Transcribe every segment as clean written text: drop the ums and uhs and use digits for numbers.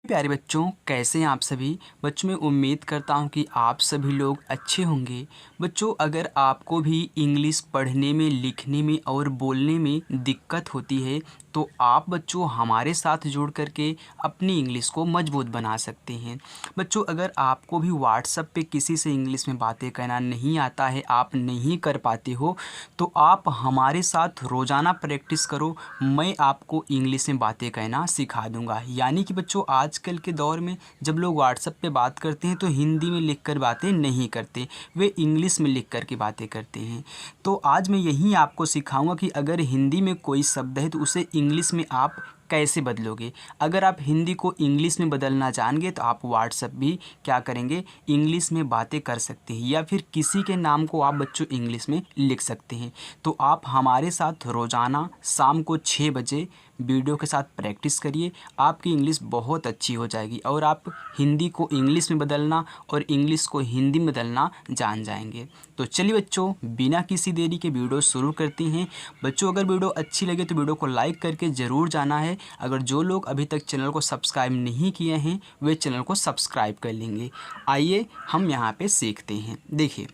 प्यारे बच्चों, कैसे हैं आप सभी। बच्चों मैं उम्मीद करता हूं कि आप सभी लोग अच्छे होंगे। बच्चों, अगर आपको भी इंग्लिश पढ़ने में, लिखने में और बोलने में दिक्कत होती है तो आप बच्चों हमारे साथ जुड़ करके अपनी इंग्लिश को मजबूत बना सकते हैं। बच्चों, अगर आपको भी व्हाट्सएप पे किसी से इंग्लिश में बातें कहना नहीं आता है, आप नहीं कर पाते हो, तो आप हमारे साथ रोज़ाना प्रैक्टिस करो। मैं आपको इंग्लिश में बातें कहना सिखा दूंगा। यानी कि बच्चों, आजकल के दौर में जब लोग व्हाट्सएप पे बात करते हैं तो हिंदी में लिखकर बातें नहीं करते, वे इंग्लिश में लिख कर के बातें करते हैं। तो आज मैं यही आपको सिखाऊंगा कि अगर हिंदी में कोई शब्द है तो उसे इंग्लिश में आप कैसे बदलोगे। अगर आप हिंदी को इंग्लिश में बदलना जानेंगे तो आप व्हाट्सएप भी क्या करेंगे, इंग्लिश में बातें कर सकते हैं, या फिर किसी के नाम को आप बच्चों इंग्लिश में लिख सकते हैं। तो आप हमारे साथ रोज़ाना शाम को 6 बजे वीडियो के साथ प्रैक्टिस करिए। आपकी इंग्लिश बहुत अच्छी हो जाएगी और आप हिंदी को इंग्लिश में बदलना और इंग्लिश को हिंदी में बदलना जान जाएंगे। तो चलिए बच्चों, बिना किसी देरी के वीडियो शुरू करते हैं। बच्चों, अगर वीडियो अच्छी लगे तो वीडियो को लाइक करके ज़रूर जाना है। अगर जो लोग अभी तक चैनल को सब्सक्राइब नहीं किए हैं वे चैनल को सब्सक्राइब कर लेंगे। आइए हम यहाँ पे सीखते हैं। देखिए,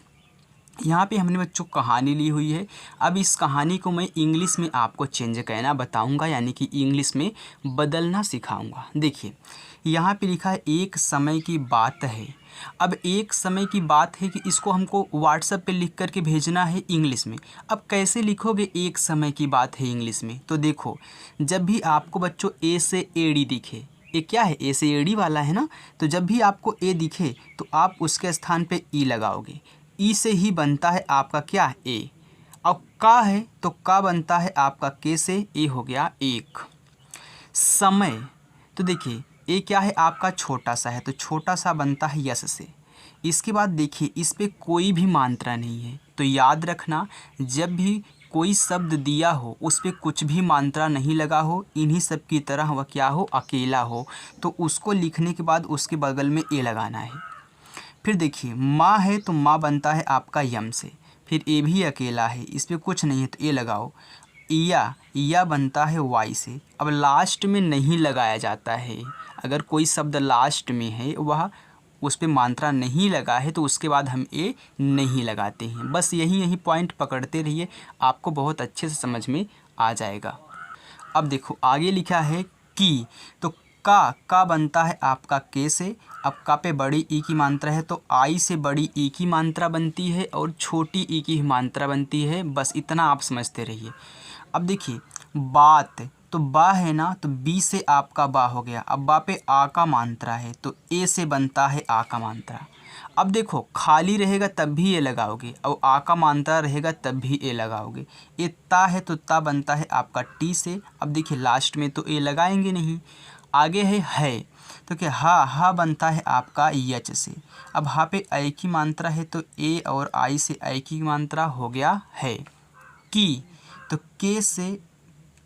यहाँ पे हमने बच्चों कहानी ली हुई है। अब इस कहानी को मैं इंग्लिश में आपको चेंज करना बताऊँगा, यानी कि इंग्लिश में बदलना सिखाऊँगा। देखिए, यहाँ पे लिखा है एक समय की बात है। अब एक समय की बात है कि इसको हमको व्हाट्सएप पे लिख करके भेजना है इंग्लिश में। अब कैसे लिखोगे एक समय की बात है इंग्लिश में? तो देखो, जब भी आपको बच्चों ए से एडी दिखे, ये क्या है, ए से एडी वाला है ना, तो जब भी आपको ए दिखे तो आप उसके स्थान पे ई लगाओगे। ई से ही बनता है आपका क्या, ए। अब का है तो का बनता है आपका के से, ए हो गया एक। समय, तो देखिए ए क्या है आपका छोटा सा है तो छोटा सा बनता है यस से। इसके बाद देखिए इस पे कोई भी मात्रा नहीं है, तो याद रखना जब भी कोई शब्द दिया हो उस पे कुछ भी मात्रा नहीं लगा हो, इन्हीं सब की तरह वह क्या हो, अकेला हो, तो उसको लिखने के बाद उसके बगल में ए लगाना है। फिर देखिए माँ है तो माँ बनता है आपका यम से, फिर ए भी अकेला है, इस पर कुछ नहीं है तो ए लगाओ। या बनता है वाई से। अब लास्ट में नहीं लगाया जाता है, अगर कोई शब्द लास्ट में है वह उस पर मात्रा नहीं लगा है तो उसके बाद हम ए नहीं लगाते हैं। बस यही पॉइंट पकड़ते रहिए, आपको बहुत अच्छे से समझ में आ जाएगा। अब देखो आगे लिखा है की, तो का बनता है आपका के से। अब का पे बड़ी ई की मात्रा है तो आई से बड़ी ई की मात्रा बनती है और छोटी ई की मात्रा बनती है। बस इतना आप समझते रहिए। अब देखिए बात, तो बा है ना, तो बी से आपका बा हो गया। अब बा पे आ का मात्रा है तो ए से बनता है आ का मात्रा। अब देखो खाली रहेगा तब भी ए लगाओगे और आ का मात्रा रहेगा तब भी ए लगाओगे। ए ता है तो ता बनता है आपका टी से। अब देखिए लास्ट में तो ए लगाएंगे नहीं। आगे है तो क्या, हा बनता है आपका यच से। अब हा पे आई की मात्रा है तो ए और आई से आई की मात्रा हो गया है। की, तो के से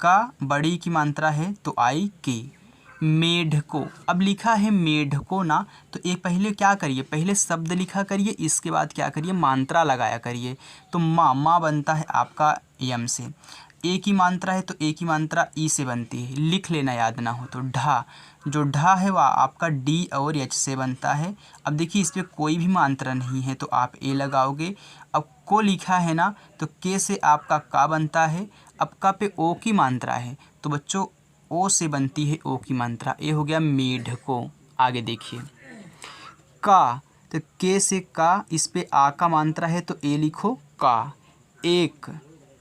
का बड़ी की मात्रा है तो आई के। मेढको, अब लिखा है मेढको ना, तो एक पहले क्या करिए, पहले शब्द लिखा करिए, इसके बाद क्या करिए, मात्रा लगाया करिए। तो माँ बनता है आपका यम से। ए की मात्रा है तो ए की मात्रा ई से बनती है, लिख लेना याद ना हो तो। ढा, जो ढा है वह आपका डी और एच से बनता है। अब देखिए इस पर कोई भी मात्रा नहीं है तो आप ए लगाओगे। अब को लिखा है ना, तो के से आपका का बनता है। अब का पे ओ की मात्रा है तो बच्चों ओ से बनती है ओ की मात्रा, ए हो गया मेढको। आगे देखिए का, तो के से का, इस पे आ का मात्रा है तो ए लिखो का। एक,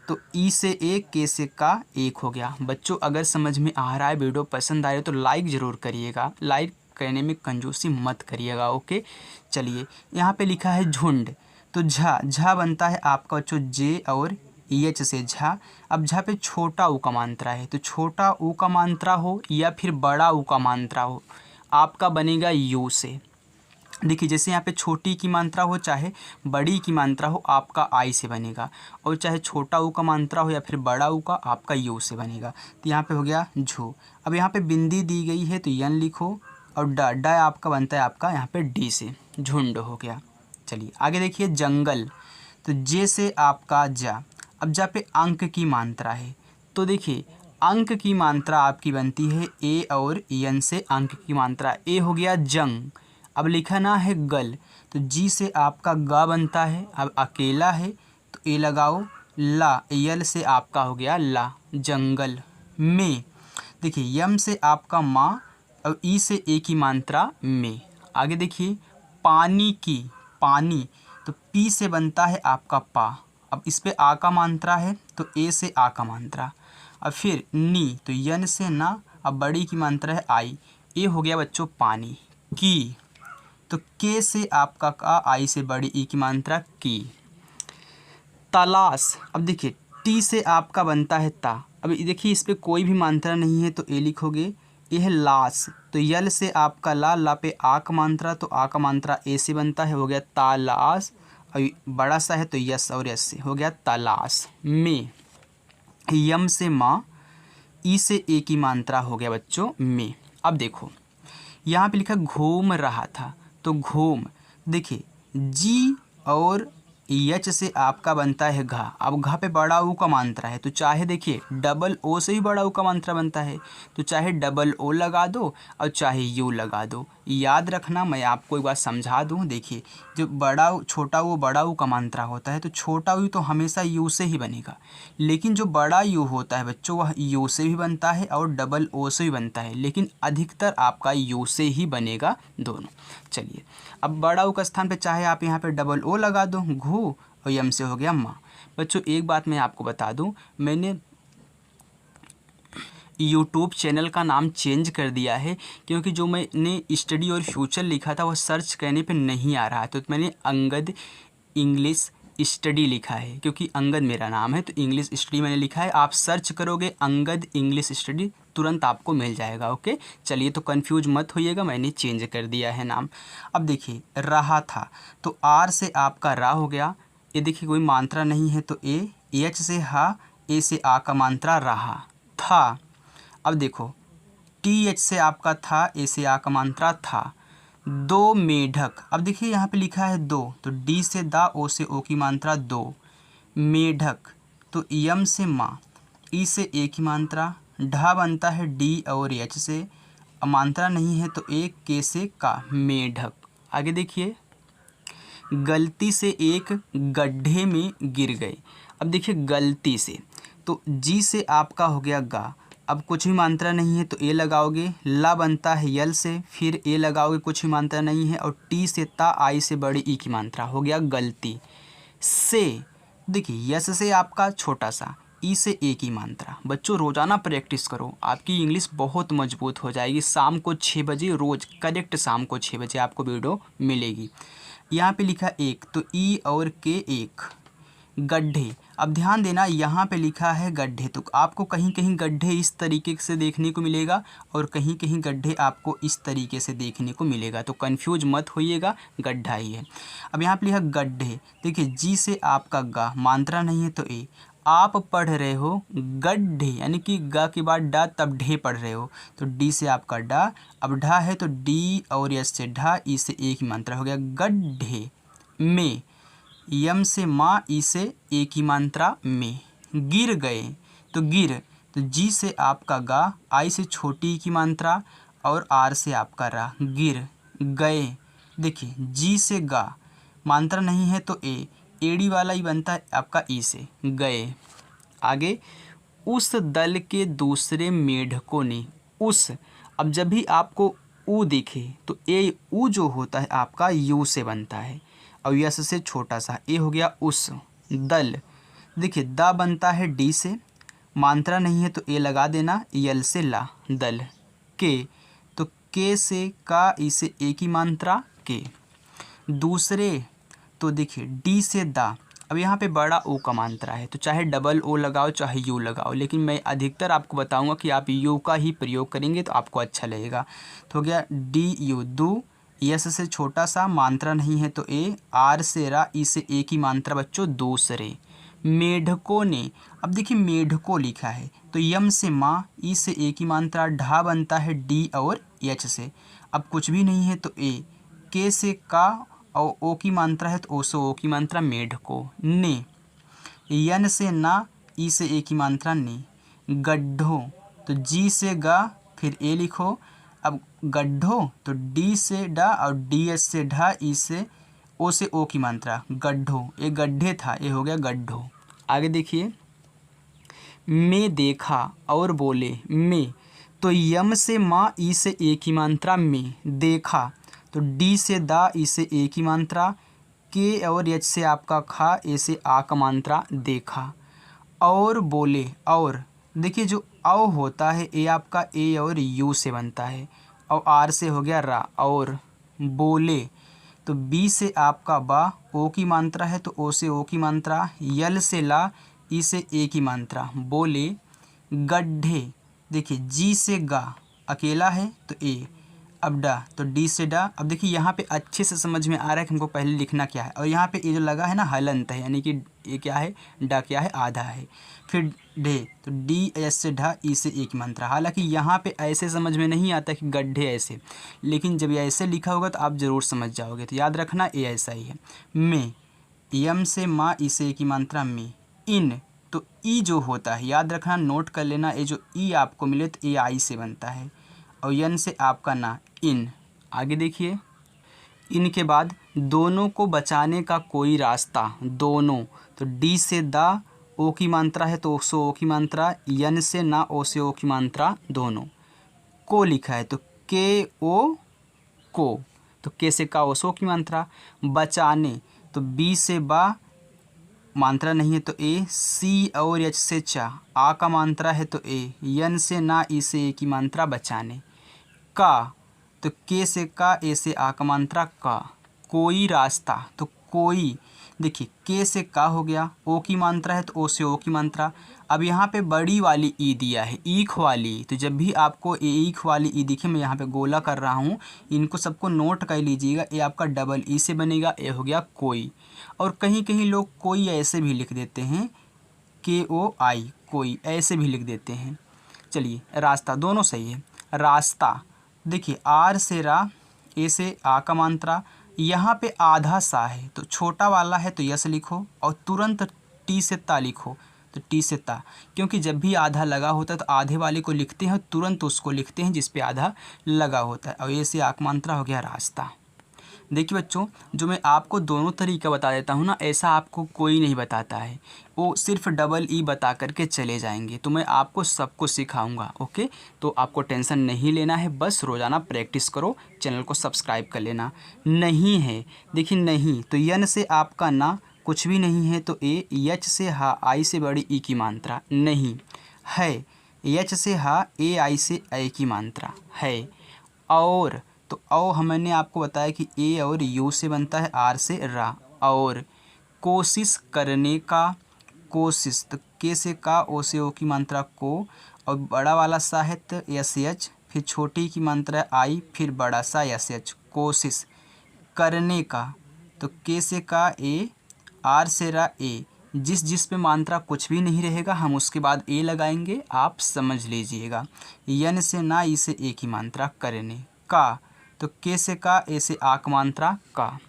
तो ई से एक, के से का, एक हो गया। बच्चों अगर समझ में आ रहा है, वीडियो पसंद आए तो लाइक ज़रूर करिएगा, लाइक करने में कंजूसी मत करिएगा। ओके, चलिए यहाँ पे लिखा है झुंड, तो झा बनता है आपका बच्चों जे और एच से झा। अब झा पे छोटा ऊ का मात्रा है तो छोटा ऊ का मात्रा हो या फिर बड़ा ऊ का मात्रा हो, आपका बनेगा यू से। देखिए जैसे यहाँ पे छोटी की मात्रा हो चाहे बड़ी की मात्रा हो, आपका आई से बनेगा, और चाहे छोटा ऊ का मात्रा हो या फिर बड़ा ऊ का, आपका यू से बनेगा। तो यहाँ पे हो गया झू। अब यहाँ पे बिंदी दी गई है तो यन लिखो, और ड आपका बनता है आपका यहाँ पे डी से, झुंड हो गया। चलिए आगे देखिए जंगल, तो जे से आपका जा। अब जा पे अंक की मात्रा है तो देखिए अंक की मात्रा आपकी बनती है ए और यन से अंक की मात्रा। ए हो गया जंग, अब लिखना है गल, तो जी से आपका गा बनता है, अब अकेला है तो ए लगाओ, ला यल से आपका हो गया ला जंगल में। देखिए यम से आपका माँ और ई से ए की मात्रा में। आगे देखिए पानी की, पानी, तो पी से बनता है आपका पा, अब इस पे आ का मात्रा है तो ए से आ का मात्रा। अब फिर नी, तो यन से ना, अब बड़ी की मात्रा है आई, ए हो गया बच्चों पानी की, तो के से आपका का, आई से बड़ी ई की मात्रा की। तलाश, अब देखिए टी से आपका बनता है ता, अब देखिए इस पे कोई भी मात्रा नहीं है तो ए लिखोगे, ये है लाश, तो यल से आपका ला, ला पे आ का मात्रा, तो आ का मात्रा ए से बनता है, हो गया तालाश, और बड़ा सा है तो यस और यस से हो गया तलाश में। यम से माँ, ई से ए की मात्रा हो गया बच्चों में। अब देखो यहाँ पे लिखा घूम रहा था, तो घूम, देखिए जी और यच से आपका बनता है घा, अब घा पे बड़ा ऊ का मात्रा है, तो चाहे देखिए डबल ओ से भी बड़ा ऊ का मात्रा बनता है, तो चाहे डबल ओ लगा दो और चाहे यू लगा दो। याद रखना, मैं आपको एक बात समझा दूं, देखिए जो बड़ा ऊ छोटा वो बड़ा ऊ का मात्रा होता है, तो छोटा यू तो हमेशा यू से ही बनेगा, लेकिन जो बड़ा यू होता है बच्चों वह यू से भी बनता है और डबल ओ से भी बनता है, लेकिन अधिकतर आपका यू से ही बनेगा दोनों। चलिए अब बड़ा ऊ का स्थान पे चाहे आप यहाँ पे डबल ओ लगा दो, घू, और यम से हो गया माँ। बच्चों एक बात मैं आपको बता दूं, मैंने यूट्यूब चैनल का नाम चेंज कर दिया है, क्योंकि जो मैंने स्टडी और फ्यूचर लिखा था वह सर्च करने पे नहीं आ रहा, तो मैंने अंगद इंग्लिश स्टडी लिखा है, क्योंकि अंगद मेरा नाम है तो इंग्लिश स्टडी मैंने लिखा है। आप सर्च करोगे अंगद इंग्लिश स्टडी, तुरंत आपको मिल जाएगा। ओके चलिए, तो कंफ्यूज मत होइएगा, मैंने चेंज कर दिया है नाम। अब देखिए रहा था, तो आर से आपका रा हो गया, ये देखिए कोई मात्रा नहीं है तो ए, एच से हा, ए से आ का मात्रा रहा था। अब देखो टी एच से आपका था, ए से आ का मात्रा था। दो मेढक, अब देखिए यहाँ पे लिखा है दो, तो डी से दा, ओ से ओ की मात्रा दो। मेढक, तो यम से माँ, ई से ए की मात्रा, ढा बनता है डी और एच से, मात्रा नहीं है तो ए, के से का, मेढक। आगे देखिए गलती से एक गड्ढे में गिर गए, अब देखिए गलती से, तो जी से आपका हो गया गा, अब कुछ भी मात्रा नहीं है तो ए लगाओगे, ला बनता है यल से, फिर ए लगाओगे, कुछ भी मात्रा नहीं है, और टी से ता, आई से बड़ी ई की मात्रा, हो गया गलती से। देखिए यस से आपका छोटा सा, ई से ए की मात्रा। बच्चों रोज़ाना प्रैक्टिस करो, आपकी इंग्लिश बहुत मजबूत हो जाएगी। शाम को 6 बजे रोज़ करेक्ट, शाम को 6 बजे आपको वीडियो मिलेगी। यहाँ पे लिखा एक, तो ई और के एक। गड्ढे, अब ध्यान देना यहाँ पे लिखा है गड्ढे, तो आपको कहीं कहीं गड्ढे इस तरीके से देखने को मिलेगा और कहीं कहीं गड्ढे आपको इस तरीके से देखने को मिलेगा, तो कंफ्यूज मत होइएगा, गड्ढा ही है। अब यहाँ पे लिखा गड्ढे, देखिए जी से आपका गा, मात्रा नहीं है तो ए, आप पढ़ रहे हो गड्ढे, यानी कि गा के बाद डा, तब ढे पढ़ रहे हो, तो डी से आपका डा, अब ढा है तो डी और एस से ढा, ई से ए की मात्रा, हो गया गड्ढे में। यम से माँ, ई से ए की मात्रा में। गिर गए, तो गिर, तो जी से आपका गा, आई से छोटी की मात्रा और आर से आपका रा, गिर गए। देखिए जी से गा, मात्रा नहीं है तो ए, एड़ी वाला ही बनता है आपका ई से, गए। आगे उस दल के दूसरे मेढकों ने, उस, अब जब भी आपको ऊ दिखे तो ए, ऊ जो होता है आपका यू से बनता है और यस से छोटा सा, ए हो गया उस दल। देखिए दा बनता है डी से, मात्रा नहीं है तो ए लगा देना, यल से ला, दल के, तो के से का, ई से ए की मात्रा के। दूसरे, तो देखिए डी से दा, अब यहाँ पे बड़ा ओ का मात्रा है, तो चाहे डबल ओ लगाओ चाहे यू लगाओ, लेकिन मैं अधिकतर आपको बताऊंगा कि आप यू का ही प्रयोग करेंगे तो आपको अच्छा लगेगा। तो हो गया डी यू, दू, यस से छोटा सा, मात्रा नहीं है तो ए, आर से रा, ई से ए की मात्रा बच्चों दूसरे। मेढकों ने, अब देखिए मेढको लिखा है तो यम से माँ, ई से ए की मात्रा, ढा बनता है डी और एच से, अब कुछ भी नहीं है तो ए, के से का, और ओ की मात्रा है तो ओ से ओ की मात्रा, मेढको ने। यन से ना, ई से ए की मात्रा ने। गड्ढों तो जी से गा फिर ए लिखो। अब गड्ढों तो डी से डा और डी एस से ढा, ई से ओ से ओ की मात्रा, गड्ढों। ये गड्ढे था, ये हो गया गड्ढों। आगे देखिए, मैं देखा और बोले मैं, तो यम से माँ ई से ए की मात्रा में, देखा तो डी से दा ई से ए की मात्रा, के और एच से आपका खा, ए से आ का मात्रा देखा। और बोले, और देखिए जो औ होता है ए आपका ए और यू से बनता है और आर से हो गया रा। और बोले तो बी से आपका बा, ओ की मात्रा है तो ओ से ओ की मात्रा, यल से ला, ई से ए की मात्रा, बोले गड्ढे। देखिए जी से गा अकेला है तो ए, अब डा तो डी से डा। अब देखिए यहाँ पे अच्छे से समझ में आ रहा है कि हमको पहले लिखना क्या है। और यहाँ पे ये जो लगा है ना हलंत है, यानी कि ये क्या है, डा क्या है, आधा है। फिर ढे तो डी एस से ढा, ई से ए की मात्रा। हालांकि यहाँ पे ऐसे समझ में नहीं आता कि गड्ढे ऐसे, लेकिन जब ये ऐसे लिखा होगा तो आप ज़रूर समझ जाओगे। तो याद रखना ये ऐसा ही है। में यम से माँ ई से ए की मात्रा में। इन तो ई जो होता है याद रखना, नोट कर लेना, ये जो ई आपको मिले तो ए आई से बनता है और यन से आपका ना, इन। आगे देखिए, इनके बाद दोनों को बचाने का कोई रास्ता, दोनों तो डी से दा, ओ की मात्रा है तो ओ से ओ की मात्रा, यन से ना, ओ से ओ की मात्रा, दोनों। को लिखा है तो के ओ को, तो के से का, ओ से ओ की मात्रा। बचाने तो बी से बा, मात्रा नहीं है तो ए, सी और एच से चा, आ का मात्रा है तो ए, यन से ना, ई से ए की मात्रा, बचाने। का तो के से का, ए से आ का मात्रा, का। कोई रास्ता तो कोई, देखिए के से का हो गया, ओ की मात्रा है तो ओ से ओ की मात्रा। अब यहाँ पे बड़ी वाली ई दिया है, ईख वाली, तो जब भी आपको ईख वाली ई दिखे, मैं यहाँ पे गोला कर रहा हूँ, इनको सबको नोट कर लीजिएगा। ये आपका डबल ई से बनेगा, ये हो गया कोई। और कहीं कहीं लोग कोई ऐसे भी लिख देते हैं, के ओ आई, कोई ऐसे भी लिख देते हैं। चलिए रास्ता दोनों सही है। रास्ता देखिए आर से रा, ए से आ का मात्रा, यहाँ पे आधा सा है तो छोटा वाला है तो यस लिखो, और तुरंत टी से ता लिखो तो टी से ता, क्योंकि जब भी आधा लगा होता है तो आधे वाले को लिखते हैं, तुरंत उसको लिखते हैं जिस पे आधा लगा होता है। और ए से आ का मात्रा हो गया रास्ता। देखिए बच्चों, जो मैं आपको दोनों तरीका बता देता हूँ ना, ऐसा आपको कोई नहीं बताता है, वो सिर्फ डबल ई बता करके चले जाएंगे। तो मैं आपको सबको सिखाऊंगा, ओके। तो आपको टेंशन नहीं लेना है, बस रोज़ाना प्रैक्टिस करो, चैनल को सब्सक्राइब कर लेना। नहीं है, देखिए नहीं तो यन से आपका ना, कुछ भी नहीं है तो ए, एच से हा, आई से बड़ी ई की मात्रा, नहीं है, एच से हा, ए आई से ए की मात्रा है। और तो औ हमने आपको बताया कि ए और यू से बनता है, आर से रा। और कोशिश करने का, कोशिश तो के से का, ओ से ओ की मात्रा को, और बड़ा वाला सा है तो एस एच, फिर छोटी की मात्रा आई, फिर बड़ा सा एस एच, कोशिश करने का तो के से का ए, आर से रा ए, जिस पे मात्रा कुछ भी नहीं रहेगा हम उसके बाद ए लगाएंगे, आप समझ लीजिएगा। यन से ना, ई से ए की मात्रा, करने का तो के से का, ए से आ का मात्रा, का।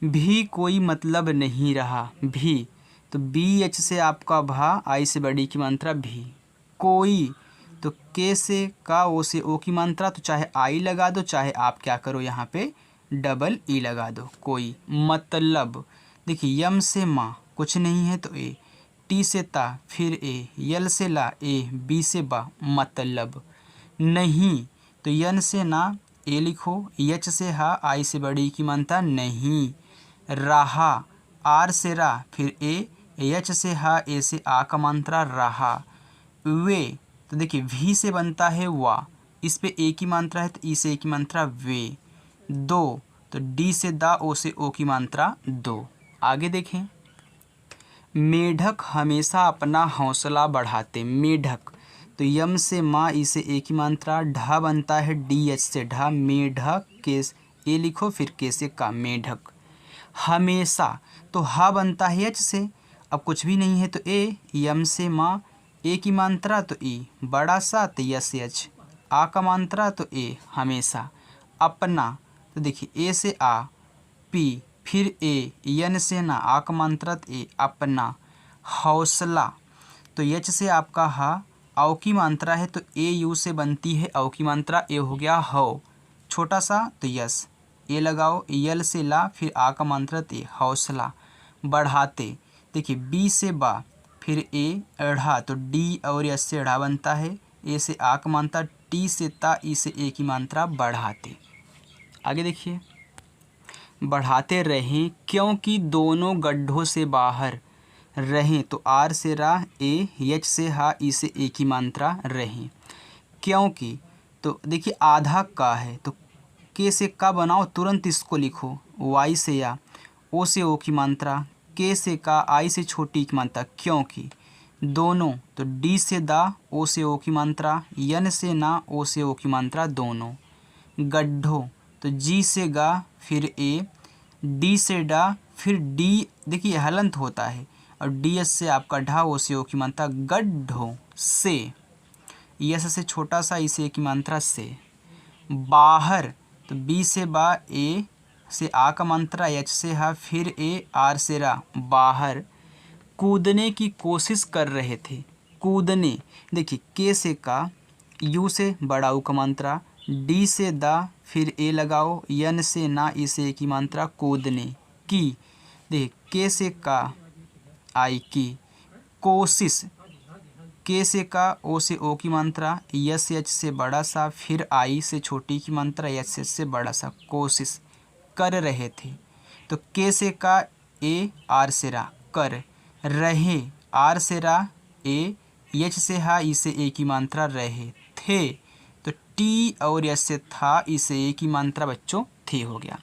भी कोई मतलब नहीं रहा, भी तो बी एच से आपका भा, आई से बड़ी की मात्रा, भी। कोई तो के से का, ओ से ओ की मात्रा, तो चाहे आई लगा दो चाहे आप क्या करो यहाँ पे डबल ई लगा दो, कोई। मतलब देखिए यम से माँ कुछ नहीं है तो ए, टी से ता फिर ए, यल से ला ए, बी से बा, मतलब। नहीं तो यन से ना, ए लिखो, एच से हा, आई से बड़ी की मात्रा, नहीं। रहा, आर से रा फिर ए, एच से हा, ए से आ का मात्रा, रहा। वे तो देखिए वी से बनता है वा, इस पे ए की मात्रा है तो ई से ए की मात्रा, वे। दो तो डी से दा, ओ से ओ की मात्रा, दो। आगे देखें, मेढक हमेशा अपना हौसला बढ़ाते, मेढक तो यम से माँ, ई से ए की मात्रा, ढा बनता है डी एच से ढा, मेढक, के ए लिखो फिर के से का, मेढक। हमेशा तो हा बनता है एच से, अब कुछ भी नहीं है तो ए, यम से माँ, ए की मात्रा तो ई, बड़ा सा तो यस एच, आ का मात्रा तो ए, हमेशा। अपना तो देखिए ए से आ, पी फिर ए, यन से ना, आ का मात्रा तो ए, अपना। हौसला तो एच से आपका हा, औ की मात्रा है तो ए यू से बनती है औ की मात्रा। ए हो गया हौ, छोटा सा तो यस, ए लगाओ, यल से ला, फिर आ का मात्रा ते, हौसला। बढ़ाते, देखिए बी से बा, फिर ए अढ़ा तो डी और यस से अढ़ा बनता है, ए से आ का मात्रा, टी से ता, ई से ए की मात्रा, बढ़ाते। आगे देखिए, बढ़ाते रहें क्योंकि दोनों गड्ढों से बाहर रहें तो आर से रा, ए, एच से हा, ई से ए की मात्रा रहें। क्योंकि तो देखिए आधा का है तो के से का बनाओ, तुरंत इसको लिखो, वाई से या, ओ से ओ की मात्रा, के से का, आई से छोटी की मात्रा। क्योंकि दोनों तो डी से दा, ओ से ओ की मात्रा, यन से ना, ओ से ओ की मात्रा, दोनों। गड्ढों तो जी से गा, फिर ए, डी से डा, फिर डी, देखिए हलंत होता है, और डी एस से आपका ढा, ओ से ओ की मात्रा, गड्ढों से। यस से छोटा सा, इसे ए की मात्रा से। बाहर तो बी से बा, ए से आ का मात्रा, एच से हा, फिर ए, आर से रा, बाहर। कूदने की कोशिश कर रहे थे, कूदने, देखिए के से का, यू से बड़ा ऊ का मात्रा, डी से दा, फिर ए लगाओ, यन से ना, ई से ए की मात्रा, कूदने की। देखिए के से का, आई की, कोशिश, के से का, ओ से ओ की मात्रा, यस एच से बड़ा सा, फिर आई से छोटी की मात्रा, एच से बड़ा सा, कोशिश कर रहे थे। तो के से का, ए, आर से रा, कर रहे, आर से रा, ए, एच से हा, ई से ए की मात्रा, रहे थे तो टी और एस से था, ई से ए की मात्रा बच्चों थे हो गया।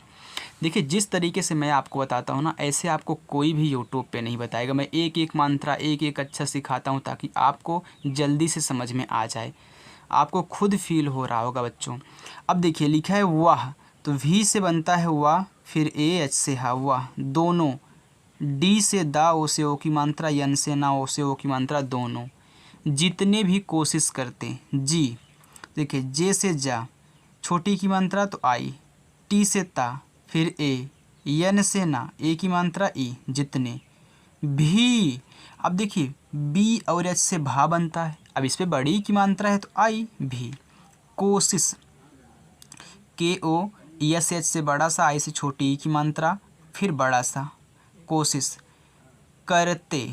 देखिए जिस तरीके से मैं आपको बताता हूँ ना, ऐसे आपको कोई भी यूट्यूब पे नहीं बताएगा। मैं एक एक मात्रा एक एक अच्छा सिखाता हूँ ताकि आपको जल्दी से समझ में आ जाए, आपको खुद फील हो रहा होगा बच्चों। अब देखिए लिखा है वाह, तो वी से बनता है वाह, फिर ए एच से हा, वाह। दोनों, डी से दा, ओ से ओ की मात्रा, यन से ना, ओ से ओ की मात्रा, दोनों। जितने भी कोशिश करते, जी, देखिए जे से जा, छोटी की मात्रा तो आई, टी से ता, फिर ए, यन से ना, ए की मात्रा ई, जितने भी। अब देखिए बी और एच से भा बनता है, अब इस पे बड़ी की मात्रा है तो आई भी। कोशिश, के ओ, एस एच से बड़ा सा, आई से छोटी ई की मात्रा, फिर बड़ा सा, कोशिश करते,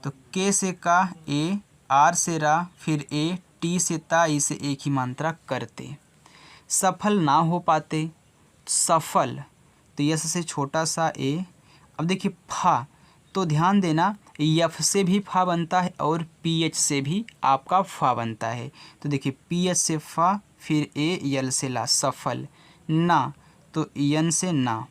तो के से का, ए, आर से रा, फिर ए, टी से ता, ई से ए की मात्रा, करते। सफल ना हो पाते, सफल तो यस से छोटा सा ए। अब देखिए फा, तो ध्यान देना यफ से भी फा बनता है और पी एच से भी आपका फा बनता है। तो देखिए पी एच से फा, फिर ए, यल से ला, सफल। ना तो यन से ना,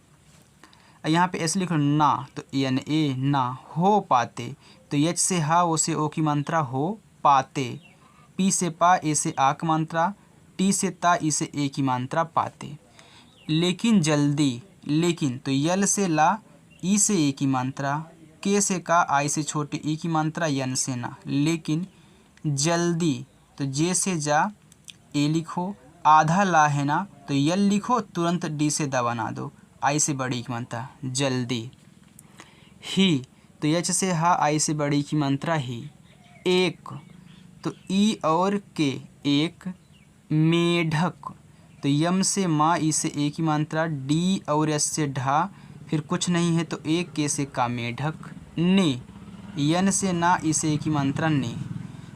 यहाँ पे ऐसे लिखो ना तो एन ए, ना। हो पाते तो एच से हा, ओ से ओ की मात्रा, हो पाते। पी से पा, ए से आ की मात्रा, टी से ता, ई से ए की मात्रा, पाते। लेकिन जल्दी, लेकिन तो यल से ला, ई से ए की मात्रा, के से का, आई से छोटे ई की मात्रा, यन से ना। लेकिन जल्दी तो जे से जा, ए लिखो, आधा ला है ना तो यल लिखो, तुरंत डी से दा बना दो, आई से बड़ी की मात्रा, जल्दी। ही तो एच से हा, आई से बड़ी की मात्रा, ही। एक तो ई और के, एक। मेढक तो यम से माँ, ई से ए की मात्रा, डी और एस से ढा, फिर कुछ नहीं है तो एक, के से का, मेढक। ने, यन से ना, ई से ए की मात्रा, ने।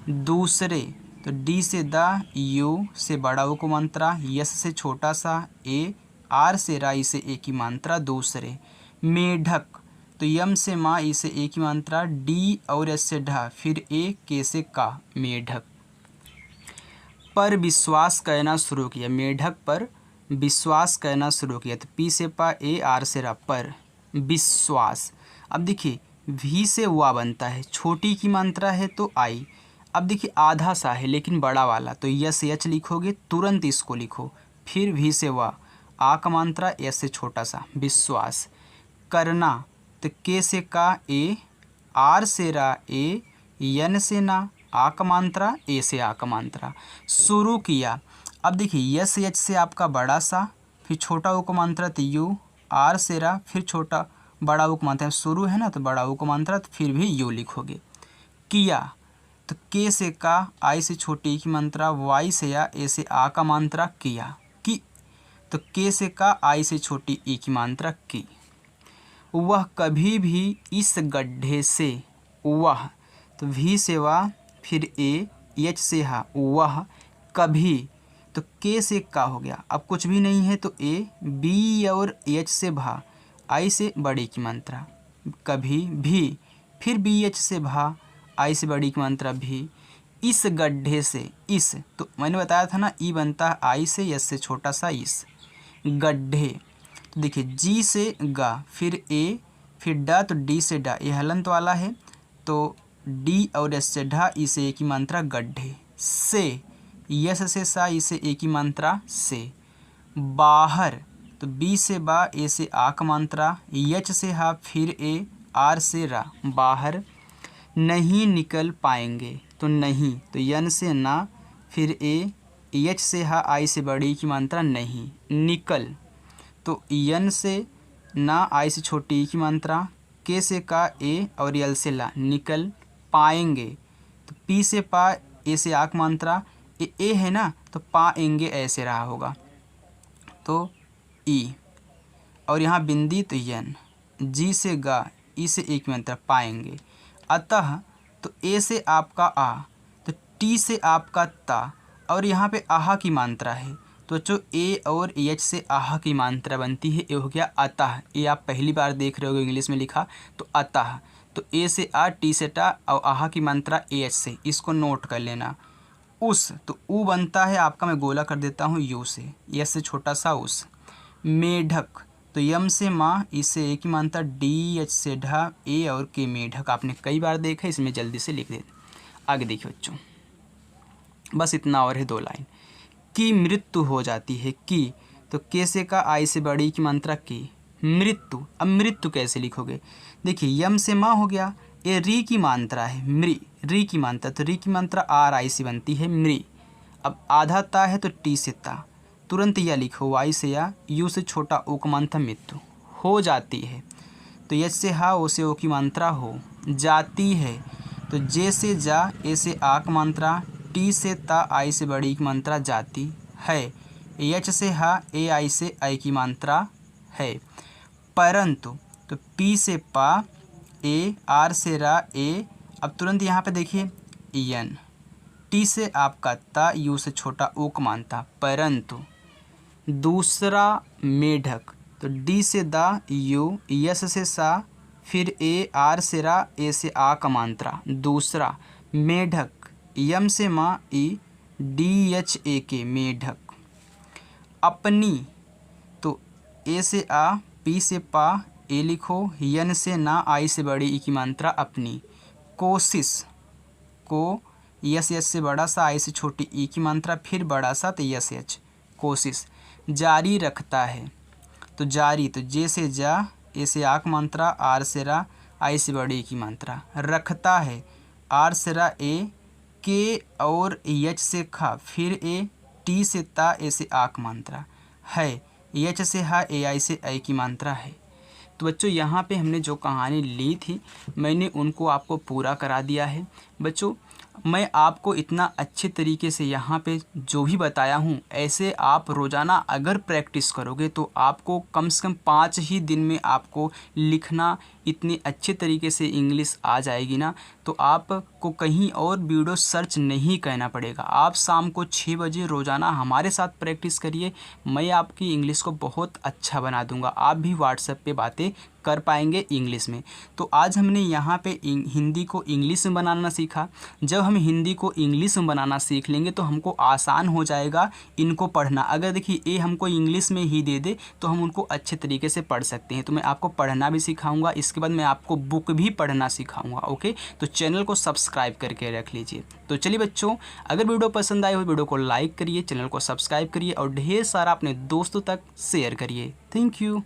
दूसरे तो डी से दा, यू से बड़ा ओ को मात्रा, यस से छोटा सा, ए, आर से रा, ई से ए की मात्रा, दूसरे। मेढक तो यम से माँ, ई से ए की मात्रा, डी और एस से ढा, फिर ए, के से का, मेढक। पर विश्वास करना शुरू किया, मेढक पर विश्वास करना शुरू किया, तो पी से पा, ए, आर से रा, पर विश्वास। अब देखिए वी से वा बनता है, छोटी की मात्रा है तो आई। अब देखिए आधा सा है लेकिन बड़ा वाला, तो यस एच लिखोगे, तुरंत इसको लिखो। फिर वी से वा, आ का मात्रा, एस से छोटा सा, विश्वास। करना तो के से का, ए, आर से रा, ए, यन से ना, आ का मात्रा, ए से आ का मात्रा। शुरू किया, अब देखिए यस एच से आपका बड़ा सा, फिर छोटा ओ का मात्रा तो यू, आर से रा, फिर छोटा बड़ा ओ का मात्रा, शुरू है ना तो बड़ा ओ का मात्रा, तो फिर भी यू लिखोगे। किया तो के से का, आई से छोटी की मात्रा, वाई से या, ए से आ का मात्रा किया कि। तो के से का, आई से छोटी ई की मात्रा की। वह कभी भी इस गड्ढे से, वह तो भी से वाह, फिर ए, एच से हा, वह कभी, तो के से का हो गया, अब कुछ भी नहीं है तो ए, बी और एच से भा, आई से बड़ी की मात्रा कभी भी, फिर बी एच से भा, आई से बड़ी की मात्रा भी, इस गड्ढे से, इस तो मैंने बताया था ना ई बनता है आई से, यस से छोटा सा इस, गड्ढे तो देखिए जी से गा, फिर ए, फिर डा तो डी से डा, ये हलंत वाला है तो डी और एस से ढा, ई से ए की मात्रा गड्ढे, से यस से सा, ई से ए की मात्रा से, बाहर तो बी से बा, ए से आ का मात्रा, यच से हा, फिर ए, आर से रा, बाहर, नहीं निकल पाएंगे तो नहीं तो यन से ना, फिर ए, एच से हा, आई से बड़ी की मात्रा नहीं, निकल तो यन से ना, आई से छोटी ई की मात्रा, के से का, ए और यल से ला, निकल पाएंगे तो पी से पा, ए से आ की मात्रा, ए है ना तो पाएंगे ऐसे रहा होगा तो ई, और यहाँ बिंदी तो यन, जी से गा, ई से एक मात्रा पाएंगे, अतः तो ए से आपका आ, तो टी से आपका ता, और यहाँ पे आहा की मात्रा है तो जो ए और एच से आहा की मात्रा बनती है ये हो गया अतः। ये आप पहली बार देख रहे हो इंग्लिश में लिखा तो अतः, तो ए से आ, टी से टा और आहा की मात्रा ए एच से, इसको नोट कर लेना। उस तो ऊ बनता है आपका, मैं गोला कर देता हूँ यू से, यस से छोटा सा उस, मेढक तो यम से माँ, इसे ए की मात्रा, डी एच से ढा, ए और के, मेढक आपने कई बार देखा, इसमें जल्दी से लिख दे। आगे देखिए बच्चों, बस इतना और है 2 लाइन। की मृत्यु हो जाती है, की तो के से का, आई से बड़ी की मात्रा की, मृत्यु, अब मृत्यु कैसे लिखोगे, देखिए यम से माँ हो गया, ये री की मात्रा है, मृ, री की मात्रा तो री की मात्रा आर आई से बनती है मृ, अब आधा ता है तो टी से ता, तुरंत या लिखो वाई से या, यू से छोटा ओ का मात्रा मृत्यु हो जाती है, तो यच से हा, ओ से ओ की मात्रा हो जाती है, तो जे से जा, ए से आ की मात्रा, टी से ता, आई से बड़ी की मात्रा जाती है, एच से हा, ए आई से आई की मात्रा है, परंतु तो पी से पा, ए, आर से रा, ए, अब तुरंत यहाँ पे देखिए यन, टी से आपका ता, यू से छोटा ओ का मात्रा, परंतु दूसरा मेढक तो डी से दा, यू, यस से सा, फिर ए, आर से रा, ए से आ का मात्रा, दूसरा मेढक, यम से माँ, ई, डी एच ए के, मेढक, अपनी तो ए से आ, पी से पा, ए लिखो, यन से ना, आई से बड़ी ई की मात्रा अपनी, कोशिश को, यस यस से बड़ा सा, आई से छोटी ई की मात्रा, फिर बड़ा सा तो यस एच, कोशिश, जारी रखता है तो जारी तो जे से जा, ए से आ की मात्रा, आर से रा, आई से बड़ी की मात्रा, रखता है, आर से रा, ए, के और एच से खा, फिर ए, टी से ता, ए से आ की मात्रा है, एच से हा, ए आई से आई की मात्रा है। तो बच्चों यहाँ पे हमने जो कहानी ली थी मैंने उनको आपको पूरा करा दिया है। बच्चों मैं आपको इतना अच्छे तरीके से यहाँ पे जो भी बताया हूँ ऐसे आप रोज़ाना अगर प्रैक्टिस करोगे तो आपको कम से कम 5 ही दिन में आपको लिखना इतनी अच्छे तरीके से इंग्लिश आ जाएगी ना, तो आपको कहीं और वीडियो सर्च नहीं करना पड़ेगा। आप शाम को 6 बजे रोज़ाना हमारे साथ प्रैक्टिस करिए, मैं आपकी इंग्लिश को बहुत अच्छा बना दूंगा। आप भी व्हाट्सएप पे बातें कर पाएंगे इंग्लिश में। तो आज हमने यहाँ पे हिंदी को इंग्लिश में बनाना सीखा। जब हम हिंदी को इंग्लिश में बनाना सीख लेंगे तो हमको आसान हो जाएगा इनको पढ़ना। अगर देखिए ये हमको इंग्लिश में ही दे दे तो हम उनको अच्छे तरीके से पढ़ सकते हैं। तो मैं आपको पढ़ना भी सिखाऊंगा, इसके बाद मैं आपको बुक भी पढ़ना सिखाऊंगा। ओके, तो चैनल को सब्सक्राइब करके रख लीजिए। तो चलिए बच्चों, अगर वीडियो पसंद आए हो वीडियो को लाइक करिए, चैनल को सब्सक्राइब करिए और ढेर सारा अपने दोस्तों तक शेयर करिए। Thank you.